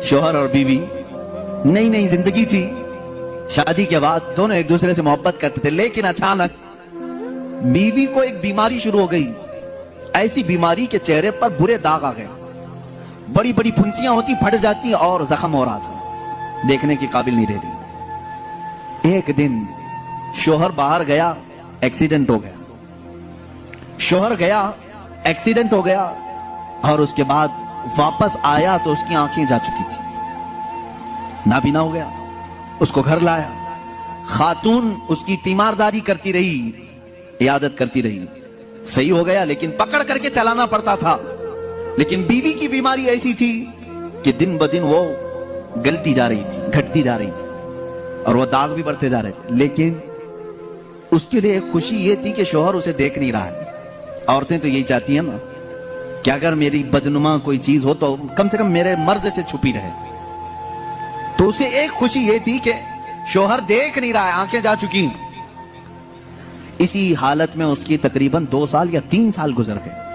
शोहर और बीवी, नई नई जिंदगी थी। शादी के बाद दोनों एक दूसरे से मोहब्बत करते थे, लेकिन अचानक बीवी को एक बीमारी शुरू हो गई। ऐसी बीमारी के चेहरे पर बुरे दाग आ गए, बड़ी बड़ी फुंसियां होती, फट जाती और जख्म हो रहा था, देखने के काबिल नहीं रह रही। एक दिन शोहर बाहर गया, एक्सीडेंट हो गया। शोहर गया, एक्सीडेंट हो गया, और उसके बाद वापस आया तो उसकी आंखें जा चुकी थी, नाबीना हो गया। उसको घर लाया, खातून उसकी तीमारदारी करती रही, इयादत करती रही। सही हो गया, लेकिन पकड़ करके चलाना पड़ता था। लेकिन बीवी की बीमारी ऐसी थी कि दिन ब दिन वो गलती जा रही थी, घटती जा रही थी, और वो दाग भी बढ़ते जा रहे थे। लेकिन उसके लिए एक खुशी ये थी कि शोहर उसे देख नहीं रहा है। औरतें तो यही चाहती हैं ना कि अगर मेरी बदनुमा कोई चीज हो तो कम से कम मेरे मर्द से छुपी रहे। तो उसे एक खुशी ये थी कि शोहर देख नहीं रहा है, आंखें जा चुकी। इसी हालत में उसकी तकरीबन 2 साल या 3 साल गुजर गए।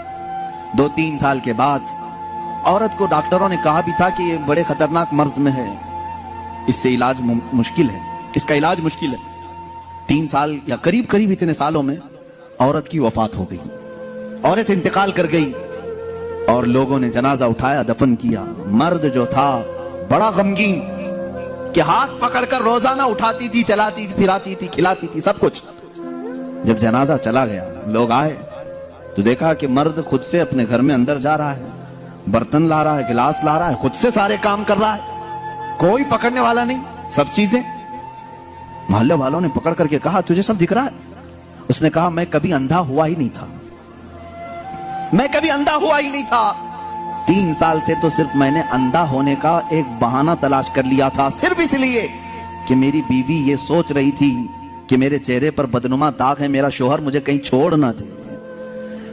2-3 साल के बाद औरत को डॉक्टरों ने कहा भी था कि ये बड़े खतरनाक मर्ज में है, इससे इलाज मुश्किल है, इसका इलाज मुश्किल है। 3 साल या करीब करीब इतने सालों में औरत की वफात हो गई, औरत इंतकाल कर गई, और लोगों ने जनाजा उठाया, दफन किया। मर्द जो था बड़ा गमगीन कि हाथ पकड़कर रोजाना उठाती थी, चलाती थी, फिराती थी, खिलाती थी, सब कुछ। जब जनाजा चला गया, लोग आए तो देखा कि मर्द खुद से अपने घर में अंदर जा रहा है, बर्तन ला रहा है, गिलास ला रहा है, खुद से सारे काम कर रहा है, कोई पकड़ने वाला नहीं, सब चीजें। मोहल्ले वालों ने पकड़ करके कहा, तुझे सब दिख रहा है? उसने कहा, मैं कभी अंधा हुआ ही नहीं था, मैं कभी अंधा हुआ ही नहीं था। 3 साल से तो सिर्फ मैंने अंधा होने का एक बहाना तलाश कर लिया था, सिर्फ इसलिए कि मेरी बीवी ये सोच रही थी कि मेरे चेहरे पर बदनुमा दाग है, मेरा शोहर मुझे कहीं छोड़ ना दे।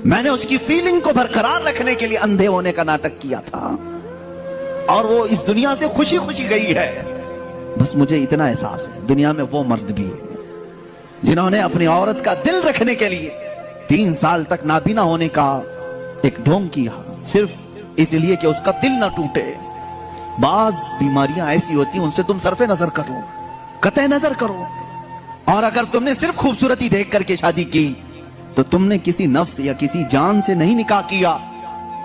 मैंने उसकी फीलिंग को बरकरार रखने के लिए अंधे होने का नाटक किया था, और वो इस दुनिया से खुशी खुशी गई है। बस मुझे इतना एहसास है, दुनिया में वो मर्द भी है जिन्होंने अपनी औरत का दिल रखने के लिए 3 साल तक नाबीना होने का एक ढोंग किया, सिर्फ इसलिए कि उसका दिल ना टूटे। बाज बीमारियां ऐसी होती हैं, उनसे तुम सरफे नजर करो, कतई नजर करो। और अगर तुमने सिर्फ खूबसूरती देख करके शादी की तो तुमने किसी नफ्स या किसी जान से नहीं निकाह किया,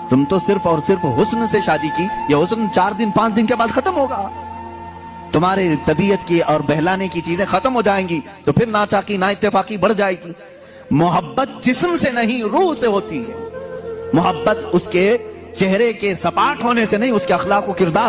तुम तो सिर्फ और सिर्फ हुस्न से शादी की। यह हुस्न 4 दिन 5 दिन के बाद खत्म होगा, तुम्हारे तबीयत की और बहलाने की चीजें खत्म हो जाएंगी, तो फिर नाचाकी ना इत्तेफाकी बढ़ जाएगी। मोहब्बत जिस्म से नहीं, रूह से होती है। मोहब्बत उसके चेहरे के सपाट होने से नहीं, उसके अखलाक व किरदार